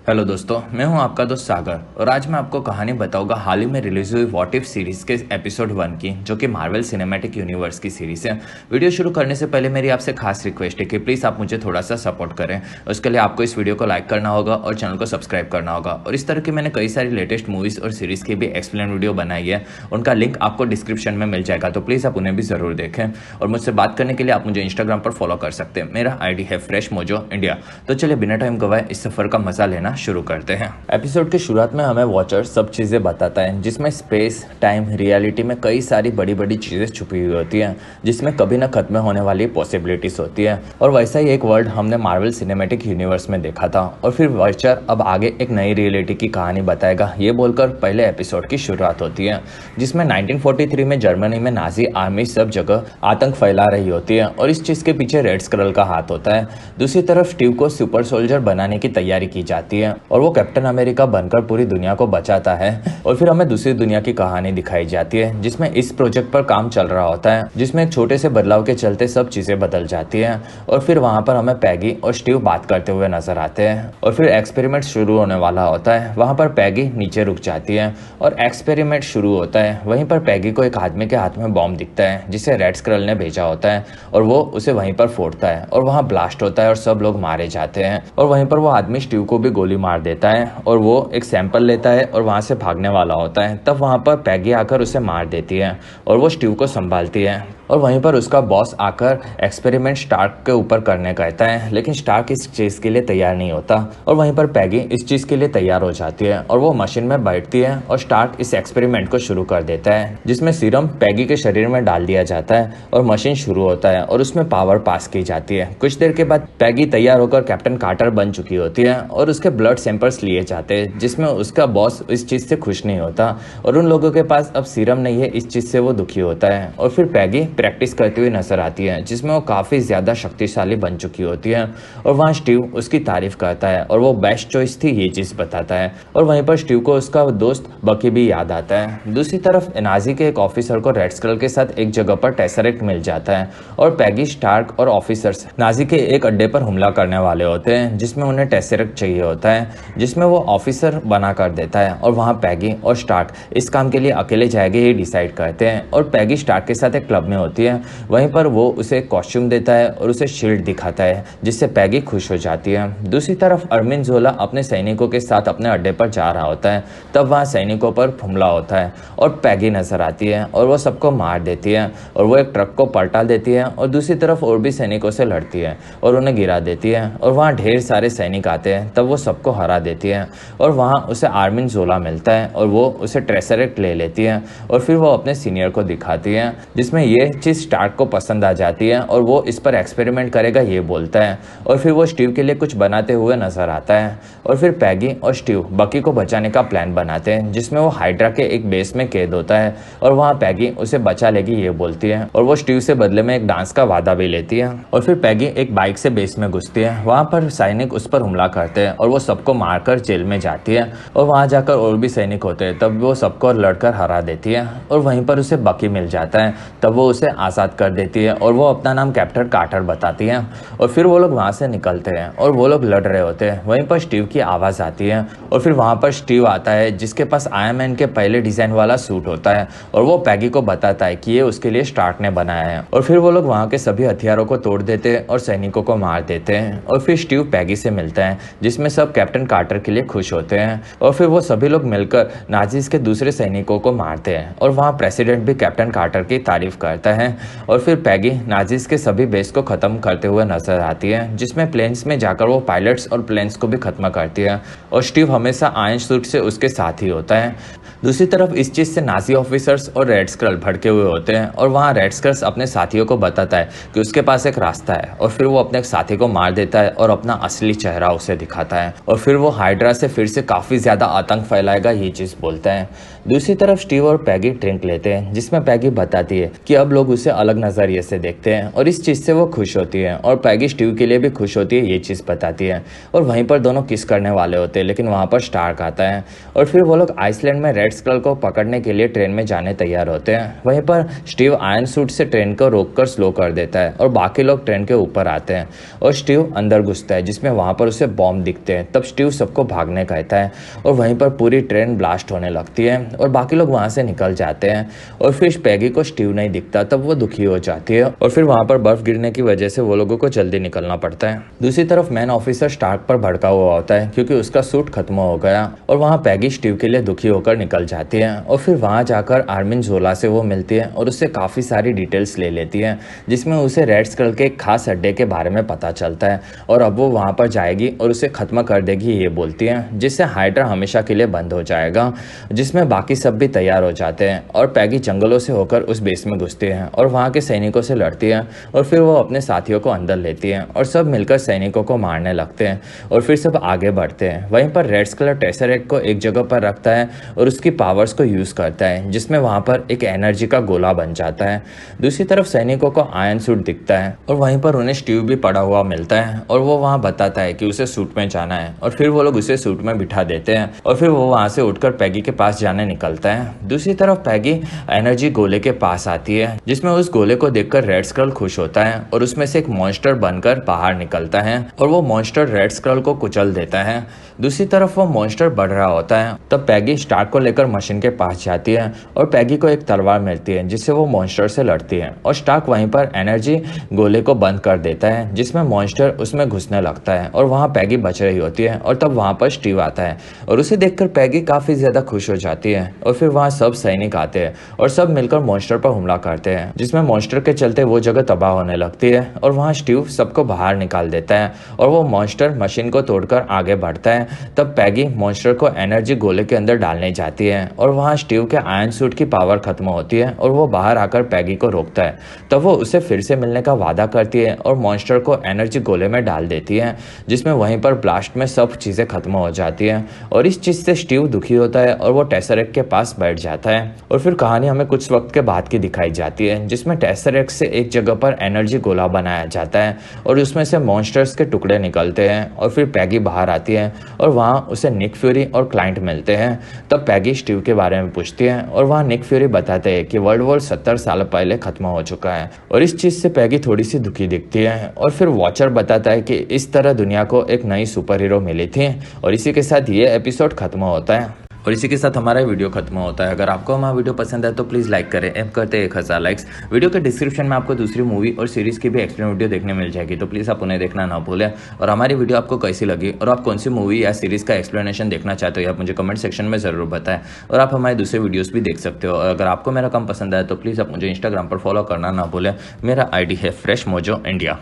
Hello दोस्तों, मैं हूं आपका दोस्त सागर और आज मैं आपको कहानी बताऊंगा हाल ही में रिलीज हुई व्हाट इफ सीरीज के एपिसोड 1 की, जो कि मार्वल सिनेमैटिक यूनिवर्स की सीरीज है। वीडियो शुरू करने से पहले मेरी आपसे खास रिक्वेस्ट है कि प्लीज़ आप मुझे थोड़ा सा सपोर्ट करें। उसके लिए आपको इस वीडियो को लाइक करना होगा और चैनल को सब्सक्राइब करना होगा। और इस तरह की मैंने कई सारी लेटेस्ट मूवीज़ और सीरीज़ की भी एक्सप्लेन वीडियो बनाई है, उनका लिंक आपको डिस्क्रिप्शन में मिल जाएगा, तो प्लीज़ आप उन्हें भी ज़रूर देखें। और मुझसे बात करने के लिए आप मुझे इंस्टाग्राम पर फॉलो कर सकते हैं। मेरा ID है फ्रेश मोजो इंडिया। तो चलिए बिना टाइम गवाए इस सफ़र का मजा लेना शुरू करते हैं। एपिसोड की शुरुआत में हमें वॉचर सब चीज़ें बताता है, जिसमें स्पेस, टाइम, रियलिटी में कई सारी बड़ी बड़ी चीज़ें छुपी हुई होती हैं, जिसमें कभी ना खत्म होने वाली पॉसिबिलिटीज होती है। और वैसा ही एक वर्ल्ड हमने मार्वल सिनेमैटिक यूनिवर्स में देखा था। और फिर वॉचर अब आगे एक नई रियलिटी की कहानी बताएगा, ये बोलकर पहले एपिसोड की शुरुआत होती है, जिसमें 1943 में जर्मनी में नाजी आर्मी सब जगह आतंक फैला रही होती है और इस चीज़ के पीछे रेड स्क्रल का हाथ होता है। दूसरी तरफ स्टीव को सुपर सोल्जर बनाने की तैयारी की जाती है और वो कैप्टन अमेरिका बनकर पूरी दुनिया को बचाता है। और फिर हमें दूसरी दुनिया की कहानी दिखाई जाती है, जिसमें इस प्रोजेक्ट पर काम चल रहा होता है, जिसमें एक छोटे से बदलाव के चलते सब चीजें बदल जाती हैं। और फिर वहां पर हमें पैगी और स्टीव बात करते हुए नजर आते हैं। और फिर एक्सपेरिमेंट शुरू होने वाला होता है। वहां पर पैगी नीचे रुक जाती है और एक्सपेरिमेंट शुरू होता है। वहीं पर पैगी को एक आदमी के हाथ में बॉम्ब दिखता है, जिसे रेड स्क्रल ने भेजा होता है, और वो उसे वहीं पर फोड़ता है और वहां ब्लास्ट होता है और सब लोग मारे जाते हैं। और वहीं पर वो आदमी स्टीव को भी गोली मार देता है और वो एक सैंपल लेता है और वहां से भागने वाला होता है। तब वहां पर पैगी आकर उसे मार देती है और वो स्टीव को संभालती है। और वहीं पर उसका बॉस आकर एक्सपेरिमेंट स्टार्क के ऊपर करने कहता है, लेकिन स्टार्क इस चीज़ के लिए तैयार नहीं होता। और वहीं पर पैगी इस चीज़ के लिए तैयार हो जाती है और वो मशीन में बैठती है और स्टार्क इस एक्सपेरिमेंट को शुरू कर देता है, जिसमें सीरम पैगी के शरीर में डाल दिया जाता है और मशीन शुरू होता है और उसमें पावर पास की जाती है। कुछ देर के बाद पैगी तैयार होकर कैप्टन कार्टर बन चुकी होती है और उसके ब्लड सैंपल्स लिए जाते हैं, जिसमें उसका बॉस इस चीज़ से खुश नहीं होता और उन लोगों के पास अब सीरम नहीं है, इस चीज़ से वो दुखी होता है। और फिर पैगी प्रैक्टिस करती हुई नजर आती है, जिसमें वो काफ़ी ज़्यादा शक्तिशाली बन चुकी होती है। और वहाँ स्टीव उसकी तारीफ करता है और वो बेस्ट चॉइस थी, ये चीज़ बताता है। और वहीं पर स्टीव को उसका दोस्त बकी भी याद आता है। दूसरी तरफ नाजी के एक ऑफिसर को रेड स्क्रल के साथ एक जगह पर टेसरेक्ट मिल जाता है और पैगी, स्टार्क और ऑफिसर्स नाजी के एक अड्डे पर हमला करने वाले होते हैं, जिसमें उन्हें टेसरेक्ट चाहिए होता है, जिसमें वो ऑफिसर बना कर देता है। और वहाँ पैगी और स्टार्क इस काम के लिए अकेले जाएंगे ये डिसाइड करते हैं। और पैगी स्टार्क के साथ एक क्लब में होती है, वहीं पर वो उसे कॉस्ट्यूम देता है और उसे शील्ड दिखाता है, जिससे पैगी खुश हो जाती है। दूसरी तरफ अर्मिन जोला अपने सैनिकों के साथ अपने अड्डे पर जा रहा होता है। तब वहाँ सैनिकों पर हमला होता है और पैगी नजर आती है और वो सबको मार देती है और वो एक ट्रक को पलटा देती है और दूसरी तरफ और भी सैनिकों से लड़ती है और उन्हें गिरा देती है। और वहाँ ढेर सारे सैनिक आते हैं, तब वो सबको हरा देती है और वहाँ उसे आर्मिन जोला मिलता है और वो उसे टेसरेक्ट ले लेती है और फिर वो अपने सीनियर को दिखाती है, जिसमें ये चीज़ स्टार्क को पसंद आ जाती है और वो इस पर एक्सपेरिमेंट करेगा ये बोलता है। और फिर वो स्टीव के लिए कुछ बनाते हुए नजर आता है। और फिर पैगी और स्टीव बकी को बचाने का प्लान बनाते हैं, जिसमें वो हाइड्रा के एक बेस में कैद होता है और वहाँ पैगी उसे बचा लेगी ये बोलती है और वो स्टीव से बदले में एक डांस का वादा भी लेती है। और फिर पैगी एक बाइक से बेस में घुसती है, वहाँ पर सैनिक उस पर हमला करते हैं और वो सबको मारकर जेल में जाती है। और वहाँ जाकर और भी सैनिक होते हैं, तब वो सबको लड़कर हरा देती है और वहीं पर उसे बकी मिल जाता है, तब वो उसे आज़ाद कर देती है और वो अपना नाम कैप्टन कार्टर बताती है। और फिर वो लोग वहाँ से निकलते हैं और वो लोग लड़ रहे होते हैं। वहीं पर स्टीव की आवाज़ आती है और फिर वहाँ पर स्टीव आता है, जिसके पास आयरन मैन के पहले डिज़ाइन वाला सूट होता है और वो पैगी को बताता है कि ये उसके लिए स्टार्क ने बनाया है। और फिर वो लोग वहाँ के सभी हथियारों को तोड़ देते हैं और सैनिकों को मार देते हैं। और फिर स्टीव पैगी से मिलता है, जिसमें सब कैप्टन कार्टर के लिए खुश होते हैं। और फिर वो सभी लोग मिलकर नाजीज के दूसरे सैनिकों को मारते हैं और वहाँ प्रेसिडेंट भी कैप्टन कार्टर की तारीफ करता है। और फिर पैगी नाजीज के सभी बेस को खत्म करते हुए नजर आती है, जिसमें प्लेन्स में जाकर वो पायलट्स और प्लेन्स को भी खत्म करती है और स्टीव हमेशा आयरन सूट से उसके साथ ही होता है। दूसरी तरफ इस चीज़ से नाजी ऑफिसर्स और रेड स्क्रल भड़के हुए होते हैं और वहाँ रेड स्क्रल अपने साथियों को बताता है कि उसके पास एक रास्ता है और फिर वो अपने साथी को मार देता है और अपना असली चेहरा उसे दिखाता है और फिर वो हाइड्रा से फिर से काफ़ी ज़्यादा आतंक फैलाएगा ये चीज़ बोलता है। दूसरी तरफ स्टीव और पैगी ड्रिंक लेते हैं, जिसमें पैगी बताती है कि अब लोग लोग उसे अलग नज़रिए से देखते हैं और इस चीज़ से वो खुश होती है और पैगी स्टीव के लिए भी खुश होती है, ये चीज़ बताती है। और वहीं पर दोनों किस करने वाले होते हैं, लेकिन वहाँ पर स्टार्क आता है और फिर वो लोग आइसलैंड में रेड स्कल को पकड़ने के लिए ट्रेन में जाने तैयार होते हैं। वहीं पर स्टीव आयरन सूट से ट्रेन को रोककर स्लो कर देता है और बाकी लोग ट्रेन के ऊपर आते हैं और स्टीव अंदर घुसता है, जिसमें वहाँ पर उसे बॉम्ब दिखते हैं। तब स्टीव सबको भागने कहता है और वहीं पर पूरी ट्रेन ब्लास्ट होने लगती है और बाकी लोग वहाँ से निकल जाते हैं। और फिर पैगी को स्टीव नहीं दिखता, तब वो दुखी हो जाती है और फिर वहाँ पर बर्फ गिरने की वजह से वो लोगों को जल्दी निकलना पड़ता है। दूसरी तरफ मैन ऑफिसर स्टार्क पर भड़का हुआ होता है क्योंकि उसका सूट खत्म हो गया और वहाँ पैगी स्टीव के लिए दुखी होकर निकल जाती है और फिर वहाँ जाकर आर्मिन जोला से वो मिलती है और उससे काफ़ी सारी डिटेल्स ले लेती है, जिसमें उसे रेड स्कल के एक खास अड्डे के बारे में पता चलता है और अब वो वहाँ पर जाएगी और उसे ख़त्म कर देगी, ये बोलती है, जिससे हाइड्रा हमेशा के लिए बंद हो जाएगा। जिसमें बाकी सब भी तैयार हो जाते हैं और पैगी जंगलों से होकर उस बेस में घुसती है और वहाँ के सैनिकों से लड़ती है और फिर वो अपने साथियों को अंदर लेती है और सब मिलकर सैनिकों को मारने लगते हैं और फिर सब आगे बढ़ते हैं। वहीं पर रेड स्कल टेसरेक्ट को एक जगह पर रखता है और उसकी पावर्स को यूज़ करता है, जिसमें वहाँ पर एक एनर्जी का गोला बन जाता है। दूसरी तरफ सैनिकों को आयरन सूट दिखता है और वहीं पर उन्हें स्टीव भी पड़ा हुआ मिलता है और वो वहाँ बताता है कि उसे सूट में जाना है और फिर वो लोग उसे सूट में बिठा देते हैं और फिर वो वहाँ से उठकर पैगी के पास जाने निकलता है। दूसरी तरफ पैगी एनर्जी गोले के पास आती है, जिसमें उस गोले को देखकर रेड स्क्रल खुश होता है और उसमें से एक मॉन्स्टर बनकर बाहर निकलता है और वो मॉन्स्टर रेड स्क्रल को कुचल देता है। दूसरी तरफ वो मॉन्स्टर बढ़ रहा होता है, तब पैगी स्टार्क को लेकर मशीन के पास जाती है और पैगी को एक तलवार मिलती है जिससे वो मॉन्स्टर से लड़ती है और स्टार्क वहीं पर एनर्जी गोले को बंद कर देता है, जिसमें मॉन्स्टर उसमें घुसने लगता है और वहाँ पैगी बच रही होती है और तब वहाँ पर स्टीव आता है और उसे देखकर पैगी काफ़ी ज़्यादा खुश हो जाती है और फिर वहाँ सब सैनिक आते हैं और सब मिलकर मॉन्स्टर पर हमला करते हैं, जिसमें मॉन्स्टर के चलते वो जगह तबाह होने लगती है और वहाँ स्टीव सबको बाहर निकाल देता है और वो मॉन्स्टर मशीन को तोड़कर आगे बढ़ता है। तब पैगी मॉन्स्टर को एनर्जी गोले के अंदर डालने जाती है और वहाँ स्टीव के आयरन सूट की पावर खत्म होती है और वो बाहर आकर पैगी को रोकता है। तब वो उसे फिर से मिलने का वादा करती है और मॉन्स्टर को एनर्जी गोले में डाल देती है, जिसमें वहीं पर ब्लास्ट में सब चीज़ें खत्म हो जाती है और इस चीज़ से स्टीव दुखी होता है और वो टेसरेक्ट के पास बैठ जाता है। और फिर कहानी हमें कुछ वक्त के बाद की दिखाई जाती है, जिसमें टेसरेक्ट से एक जगह पर एनर्जी गोला बनाया जाता है और उसमें से मॉन्स्टर्स के टुकड़े निकलते हैं और फिर पैगी बाहर आती है और वहाँ उसे निक फ्यूरी और क्लाइंट मिलते हैं। तब पैगी स्टीव के बारे में पूछती है और वहाँ निक फ्यूरी बताते हैं कि वर्ल्ड वॉर 70 साल पहले खत्म हो चुका है और इस चीज़ से पैगी थोड़ी सी दुखी दिखती है। और फिर वॉचर बताता है कि इस तरह दुनिया को एक नई सुपर हीरो मिली थी और इसी के साथ ये एपिसोड खत्म होता है और इसी के साथ हमारा वीडियो खत्म होता है। अगर आपको हमारा वीडियो पसंद है तो प्लीज़ लाइक करें, एम करते 1000 लाइक्स। वीडियो के डिस्क्रिप्शन में आपको दूसरी मूवी और सीरीज़ की भी एक्सप्लेन वीडियो देखने मिल जाएगी, तो प्लीज़ आप उन्हें देखना ना भूलें। और हमारी वीडियो आपको कैसी लगी और आप कौन सी मूवी या सीरीज़ का एक्सप्लेनेशन देखना चाहते हो आप मुझे कमेंट सेक्शन में ज़रूर बताएं और आप हमारे दूसरे वीडियोज़ भी देख सकते हो। और अगर आपको मेरा काम पसंद आया तो प्लीज़ आप मुझे इंस्टाग्राम पर फॉलो करना ना भूलें। मेरा ID है फ्रेश मोजो इंडिया।